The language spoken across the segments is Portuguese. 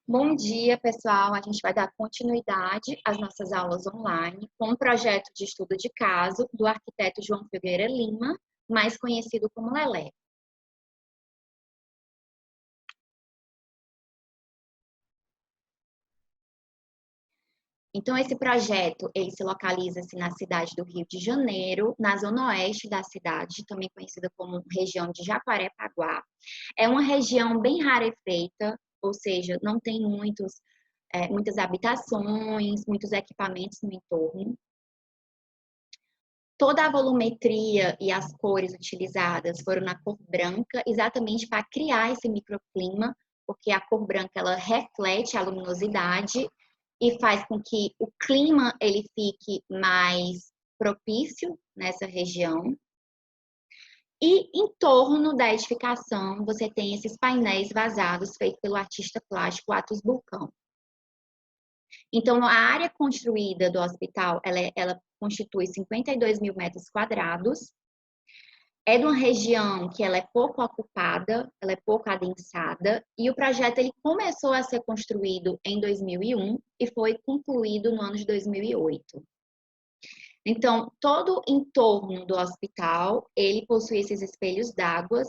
Bom dia, pessoal. A gente vai dar continuidade às nossas aulas online com um projeto de estudo de caso do arquiteto João Filgueira Lima, mais conhecido como Lelé. Então, esse projeto, ele se localiza-se na cidade do Rio de Janeiro, na zona oeste da cidade, também conhecida como região de Jacarepaguá. É uma região bem rarefeita, ou seja, não tem muitas habitações, muitos equipamentos no entorno. Toda a volumetria e as cores utilizadas foram na cor branca, exatamente para criar esse microclima, porque a cor branca ela reflete a luminosidade e faz com que o clima ele fique mais propício nessa região. E em torno da edificação, você tem esses painéis vazados feitos pelo artista plástico Atos Bulcão. Então, a área construída do hospital, ela constitui 52 mil metros quadrados. É de uma região que ela é pouco ocupada, ela é pouco adensada, e o projeto ele começou a ser construído em 2001 e foi concluído no ano de 2008. Então, todo o entorno do hospital, ele possui esses espelhos d'água,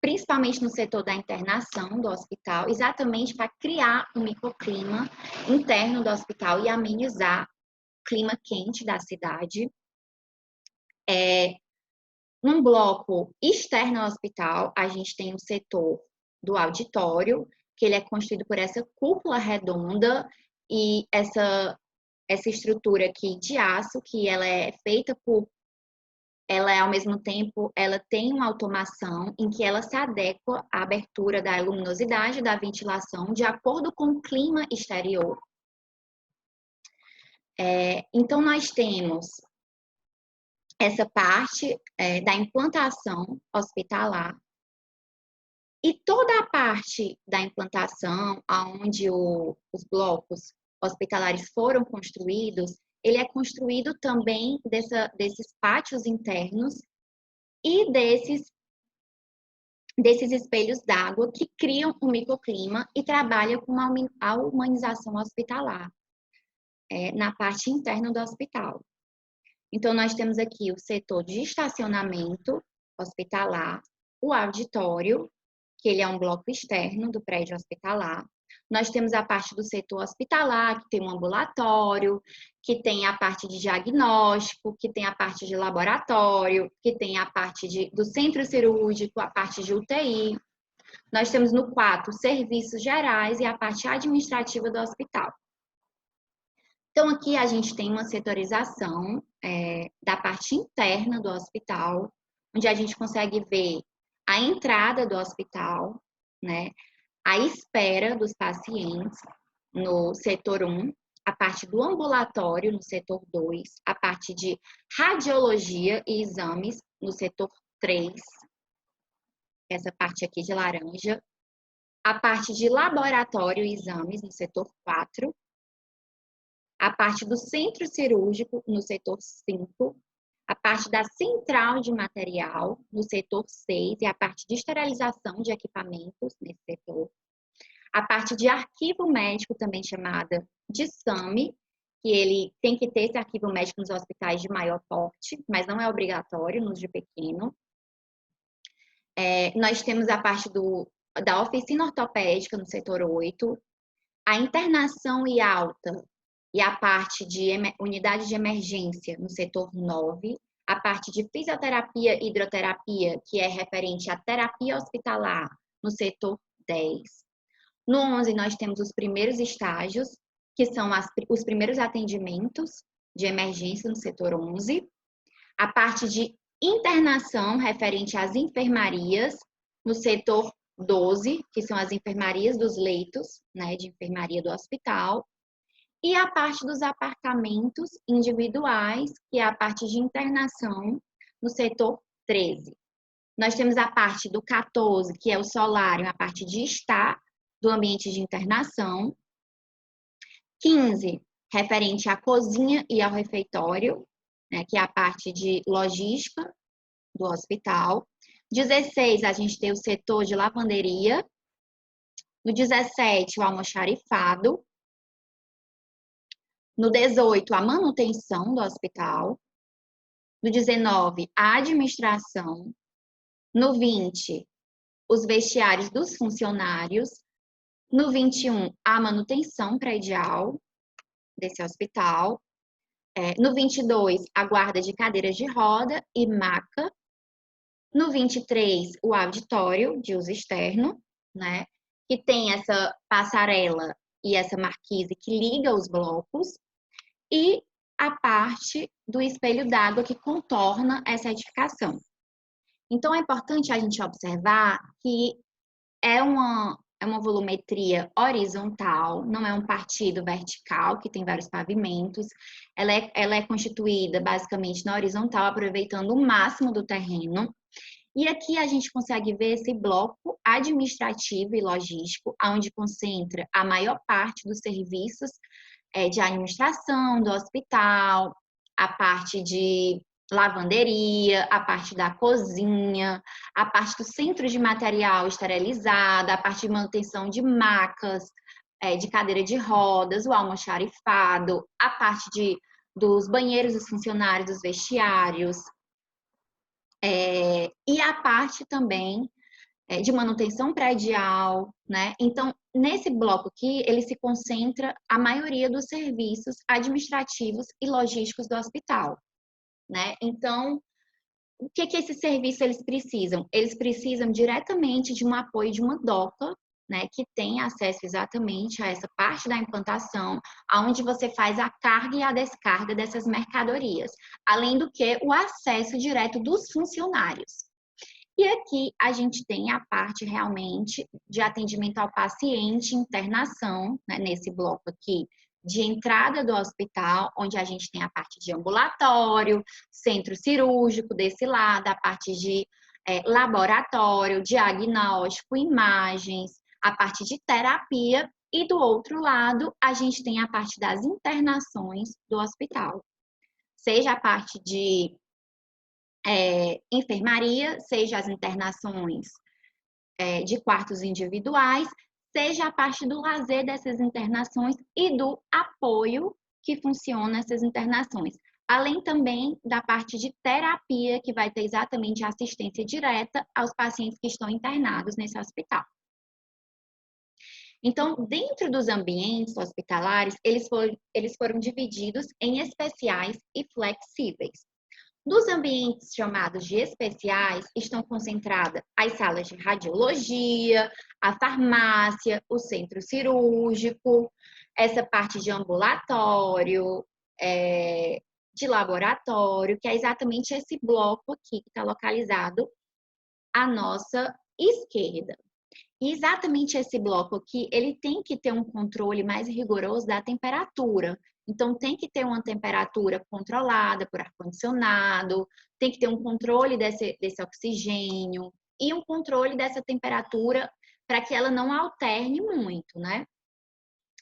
principalmente no setor da internação do hospital, exatamente para criar um microclima interno do hospital e amenizar o clima quente da cidade. Num bloco externo ao hospital, a gente tem o setor do auditório, que ele é construído por essa cúpula redonda e essa estrutura aqui de aço, que ela é feita ela ao mesmo tempo, ela tem uma automação em que ela se adequa à abertura da luminosidade da ventilação de acordo com o clima exterior. Então, nós temos essa parte da implantação hospitalar e toda a parte da implantação, onde os blocos hospitalares foram construídos, ele é construído também desses pátios internos e desses espelhos d'água que criam um microclima e trabalham com a humanização hospitalar na parte interna do hospital. Então, nós temos aqui o setor de estacionamento hospitalar, o auditório, que ele é um bloco externo do prédio hospitalar. Nós temos a parte do setor hospitalar, que tem um ambulatório, que tem a parte de diagnóstico, que tem a parte de laboratório, que tem a parte do centro cirúrgico, a parte de UTI. Nós temos no 4 serviços gerais e a parte administrativa do hospital. Então, aqui a gente tem uma setorização da parte interna do hospital, onde a gente consegue ver a entrada do hospital, né? A espera dos pacientes no setor 1, a parte do ambulatório no setor 2, a parte de radiologia e exames no setor 3, essa parte aqui de laranja, a parte de laboratório e exames no setor 4, a parte do centro cirúrgico no setor 5, a parte da central de material no setor 6 e a parte de esterilização de equipamentos nesse setor. A parte de arquivo médico, também chamada de SAMI, que ele tem que ter esse arquivo médico nos hospitais de maior porte, mas não é obrigatório nos de pequeno. Nós temos a parte da oficina ortopédica no setor 8, a internação e alta e a parte de unidade de emergência no setor 9, a parte de fisioterapia e hidroterapia, que é referente à terapia hospitalar, no setor 10. No 11, nós temos os primeiros estágios, que são os primeiros atendimentos de emergência no setor 11, a parte de internação referente às enfermarias, no setor 12, que são as enfermarias dos leitos, né, de enfermaria do hospital, e a parte dos apartamentos individuais, que é a parte de internação no setor 13. Nós temos a parte do 14, que é o solário, a parte de estar do ambiente de internação. 15, referente à cozinha e ao refeitório, né, que é a parte de logística do hospital. 16, a gente tem o setor de lavanderia. No 17, o almoxarifado. No 18, a manutenção do hospital. No 19, a administração. No 20, os vestiários dos funcionários. No 21, a manutenção predial desse hospital. No 22, a guarda de cadeiras de roda e maca. No 23, o auditório de uso externo, né? Que tem essa passarela e essa marquise que liga os blocos. E a parte do espelho d'água que contorna essa edificação. Então, é importante a gente observar que é uma volumetria horizontal, não é um partido vertical, que tem vários pavimentos. Ela é constituída basicamente na horizontal, aproveitando o máximo do terreno. E aqui a gente consegue ver esse bloco administrativo e logístico, onde concentra a maior parte dos serviços de administração do hospital, a parte de lavanderia, a parte da cozinha, a parte do centro de material esterilizado, a parte de manutenção de macas, de cadeira de rodas, o almoxarifado, a parte dos banheiros dos funcionários, dos vestiários, e a parte também de manutenção predial, né? Então, nesse bloco aqui, ele se concentra a maioria dos serviços administrativos e logísticos do hospital, né? Então, o que esses serviços eles precisam? Eles precisam diretamente de um apoio de uma DOCA, né, que tem acesso exatamente a essa parte da implantação, aonde você faz a carga e a descarga dessas mercadorias, além do que o acesso direto dos funcionários. E aqui a gente tem a parte realmente de atendimento ao paciente, internação, né, nesse bloco aqui, de entrada do hospital, onde a gente tem a parte de ambulatório, centro cirúrgico desse lado, a parte de laboratório, diagnóstico, imagens, a parte de terapia, e do outro lado a gente tem a parte das internações do hospital. Seja a parte de enfermaria, seja as internações de quartos individuais, seja a parte do lazer dessas internações e do apoio que funciona essas internações. Além também da parte de terapia, que vai ter exatamente assistência direta aos pacientes que estão internados nesse hospital. Então, dentro dos ambientes hospitalares, eles foram divididos em especiais e flexíveis. Nos ambientes chamados de especiais, estão concentradas as salas de radiologia, a farmácia, o centro cirúrgico, essa parte de ambulatório, de laboratório, que é exatamente esse bloco aqui que está localizado à nossa esquerda. E exatamente esse bloco aqui, ele tem que ter um controle mais rigoroso da temperatura. Então, tem que ter uma temperatura controlada por ar-condicionado, tem que ter um controle desse oxigênio e um controle dessa temperatura para que ela não alterne muito, né?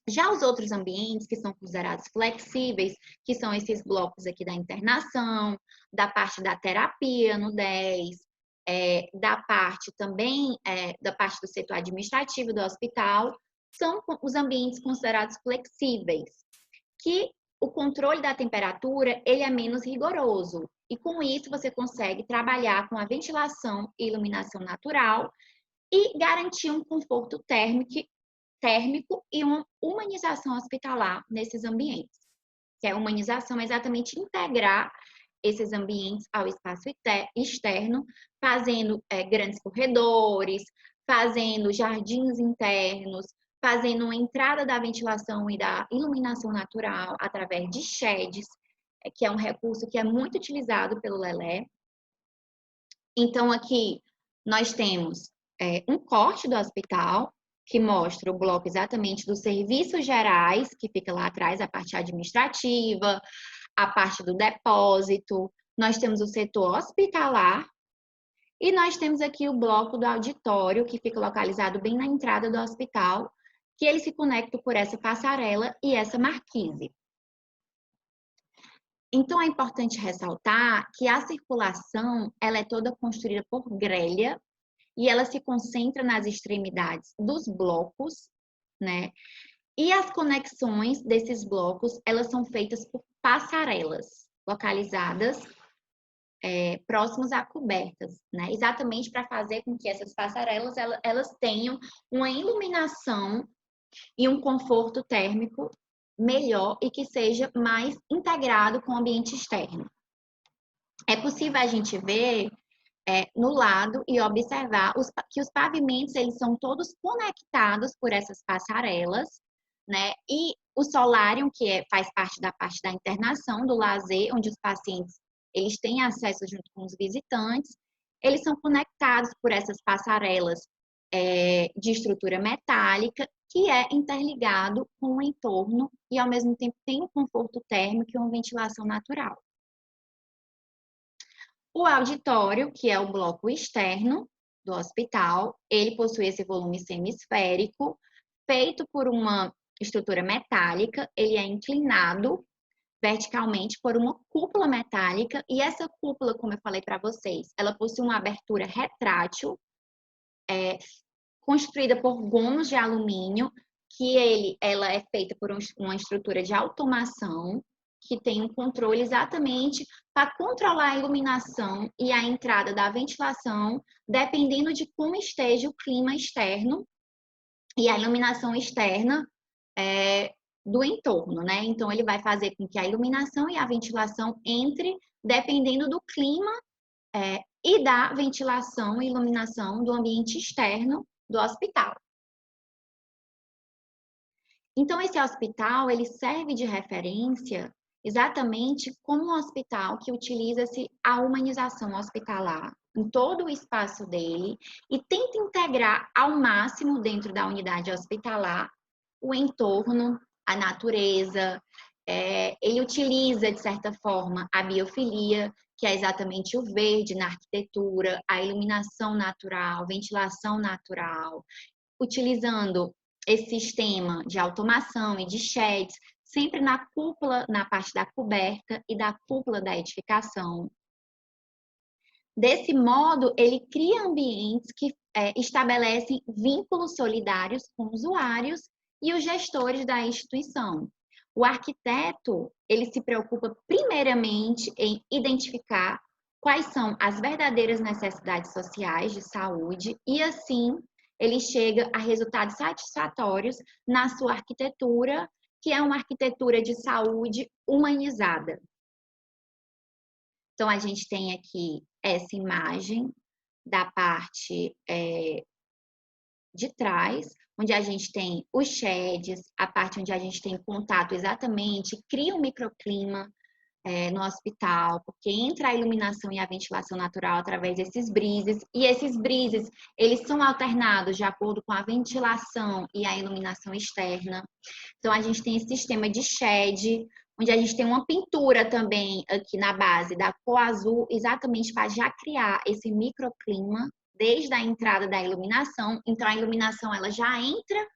Já os outros ambientes que são considerados flexíveis, que são esses blocos aqui da internação, da parte da terapia no 10, da parte também, da parte do setor administrativo do hospital, são os ambientes considerados flexíveis, que o controle da temperatura, ele é menos rigoroso. E com isso você consegue trabalhar com a ventilação e iluminação natural e garantir um conforto térmico e uma humanização hospitalar nesses ambientes. Que a humanização é exatamente integrar esses ambientes ao espaço externo, fazendo grandes corredores, fazendo jardins internos, fazendo uma entrada da ventilação e da iluminação natural através de sheds, que é um recurso que é muito utilizado pelo Lelé. Então, aqui nós temos um corte do hospital, que mostra o bloco exatamente dos serviços gerais, que fica lá atrás, a parte administrativa, a parte do depósito. Nós temos o setor hospitalar e nós temos aqui o bloco do auditório, que fica localizado bem na entrada do hospital, que ele se conecta por essa passarela e essa marquise. Então, é importante ressaltar que a circulação ela é toda construída por grelha e ela se concentra nas extremidades dos blocos, né? E as conexões desses blocos, elas são feitas por passarelas localizadas próximos a cobertas, né? Exatamente para fazer com que essas passarelas elas tenham uma iluminação e um conforto térmico melhor e que seja mais integrado com o ambiente externo. É possível a gente ver no lado e observar que os pavimentos eles são todos conectados por essas passarelas, né? E o solário, que faz parte da internação, do lazer, onde os pacientes eles têm acesso junto com os visitantes, eles são conectados por essas passarelas de estrutura metálica, que é interligado com o entorno e, ao mesmo tempo, tem um conforto térmico e uma ventilação natural. O auditório, que é o bloco externo do hospital, ele possui esse volume semisférico, feito por uma estrutura metálica, ele é inclinado verticalmente por uma cúpula metálica, e essa cúpula, como eu falei para vocês, ela possui uma abertura retrátil, construída por gomos de alumínio, que ela é feita por uma estrutura de automação, que tem um controle exatamente para controlar a iluminação e a entrada da ventilação, dependendo de como esteja o clima externo e a iluminação externa do entorno, né? Então, ele vai fazer com que a iluminação e a ventilação entre dependendo do clima e da ventilação e iluminação do ambiente externo do hospital. Então, esse hospital, ele serve de referência exatamente como um hospital que utiliza-se a humanização hospitalar em todo o espaço dele e tenta integrar ao máximo dentro da unidade hospitalar o entorno, a natureza. Ele utiliza, de certa forma, a biofilia, que é exatamente o verde na arquitetura, a iluminação natural, ventilação natural, utilizando esse sistema de automação e de sheds, sempre na cúpula, na parte da coberta e da cúpula da edificação. Desse modo, ele cria ambientes que estabelecem vínculos solidários com usuários e os gestores da instituição. O arquiteto, ele se preocupa primeiramente em identificar quais são as verdadeiras necessidades sociais de saúde e, assim, ele chega a resultados satisfatórios na sua arquitetura, que é uma arquitetura de saúde humanizada. Então, a gente tem aqui essa imagem da parte de trás, onde a gente tem os sheds, a parte onde a gente tem contato exatamente, cria um microclima no hospital, porque entra a iluminação e a ventilação natural através desses brises, e esses brises, eles são alternados de acordo com a ventilação e a iluminação externa. Então, a gente tem esse sistema de shed, onde a gente tem uma pintura também aqui na base da cor azul, exatamente para já criar esse microclima desde a entrada da iluminação. Então, a iluminação ela já entra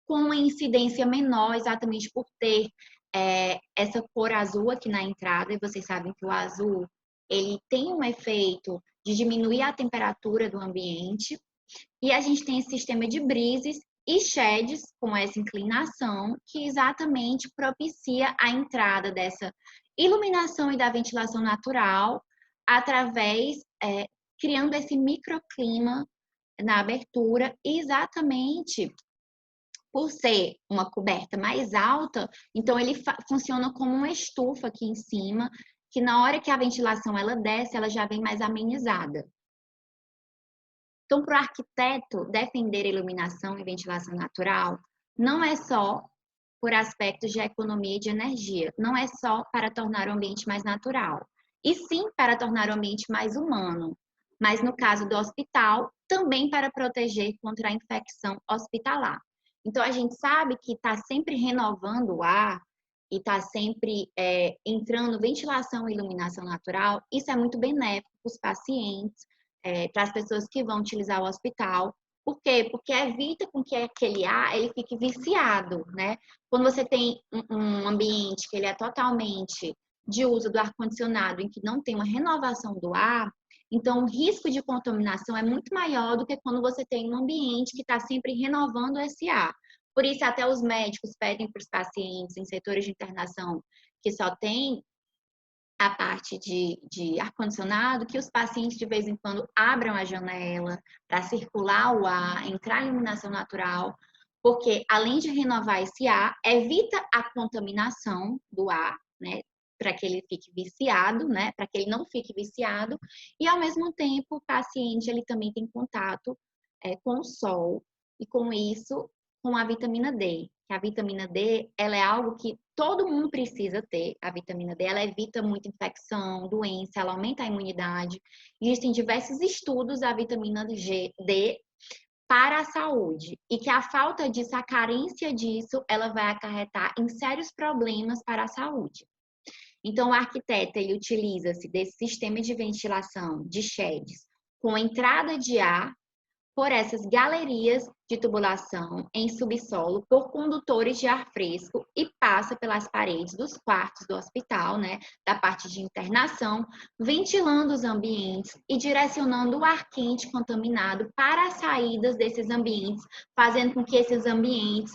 com uma incidência menor, exatamente por ter essa cor azul aqui na entrada, e vocês sabem que o azul ele tem um efeito de diminuir a temperatura do ambiente, e a gente tem esse sistema de brises e sheds com essa inclinação que exatamente propicia a entrada dessa iluminação e da ventilação natural através, criando esse microclima na abertura, exatamente por ser uma coberta mais alta, então ele funciona como uma estufa aqui em cima, que na hora que a ventilação ela desce, ela já vem mais amenizada. Então, para o arquiteto defender iluminação e ventilação natural, não é só por aspectos de economia e de energia, não é só para tornar o ambiente mais natural, e sim para tornar o ambiente mais humano, mas no caso do hospital, também para proteger contra a infecção hospitalar. Então, a gente sabe que está sempre renovando o ar e está sempre entrando ventilação e iluminação natural. Isso é muito benéfico para os pacientes, para as pessoas que vão utilizar o hospital. Por quê? Porque evita com que aquele ar ele fique viciado, né? Quando você tem um ambiente que ele é totalmente de uso do ar-condicionado, em que não tem uma renovação do ar, Então, o risco de contaminação é muito maior do que quando você tem um ambiente que está sempre renovando esse ar. Por isso, até os médicos pedem para os pacientes em setores de internação que só tem a parte de ar-condicionado, que os pacientes de vez em quando abram a janela para circular o ar, entrar a iluminação natural, porque além de renovar esse ar, evita a contaminação do ar, né? Para que ele fique viciado, né? Para que ele não fique viciado, e ao mesmo tempo o paciente ele também tem contato com o sol, e com isso, com a vitamina D. Que a vitamina D, ela é algo que todo mundo precisa ter, a vitamina D. Ela evita muita infecção, doença, ela aumenta a imunidade. Existem diversos estudos da vitamina D para a saúde. E que a falta disso, a carência disso, ela vai acarretar em sérios problemas para a saúde. Então, o arquiteto, ele utiliza-se desse sistema de ventilação de sheds com entrada de ar por essas galerias de tubulação em subsolo por condutores de ar fresco e passa pelas paredes dos quartos do hospital, né, da parte de internação, ventilando os ambientes e direcionando o ar quente contaminado para as saídas desses ambientes, fazendo com que esses ambientes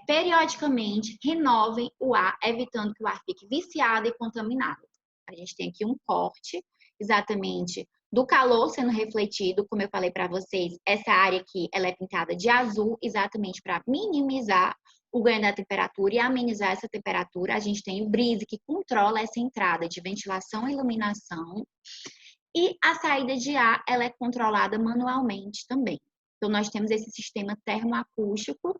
periodicamente renovem o ar, evitando que o ar fique viciado e contaminado. A gente tem aqui um corte exatamente do calor sendo refletido, como eu falei para vocês, essa área aqui ela é pintada de azul exatamente para minimizar o ganho da temperatura e amenizar essa temperatura. A gente tem o brise que controla essa entrada de ventilação e iluminação. E a saída de ar ela é controlada manualmente também. Então, nós temos esse sistema termoacústico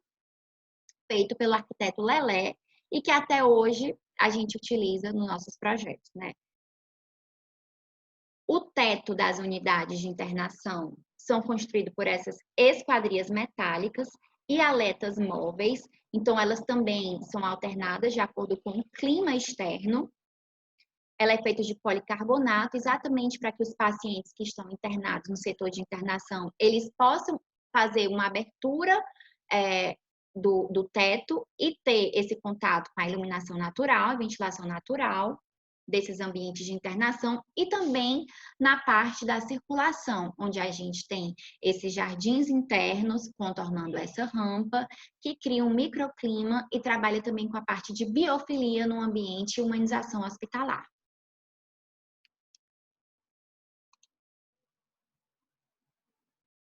feito pelo arquiteto Lelé e que até hoje a gente utiliza nos nossos projetos, né? O teto das unidades de internação são construídos por essas esquadrias metálicas e aletas móveis, então elas também são alternadas de acordo com o clima externo. Ela é feita de policarbonato, exatamente para que os pacientes que estão internados no setor de internação, eles possam fazer uma abertura do teto e ter esse contato com a iluminação natural, a ventilação natural desses ambientes de internação e também na parte da circulação, onde a gente tem esses jardins internos contornando essa rampa, que cria um microclima e trabalha também com a parte de biofilia no ambiente e humanização hospitalar.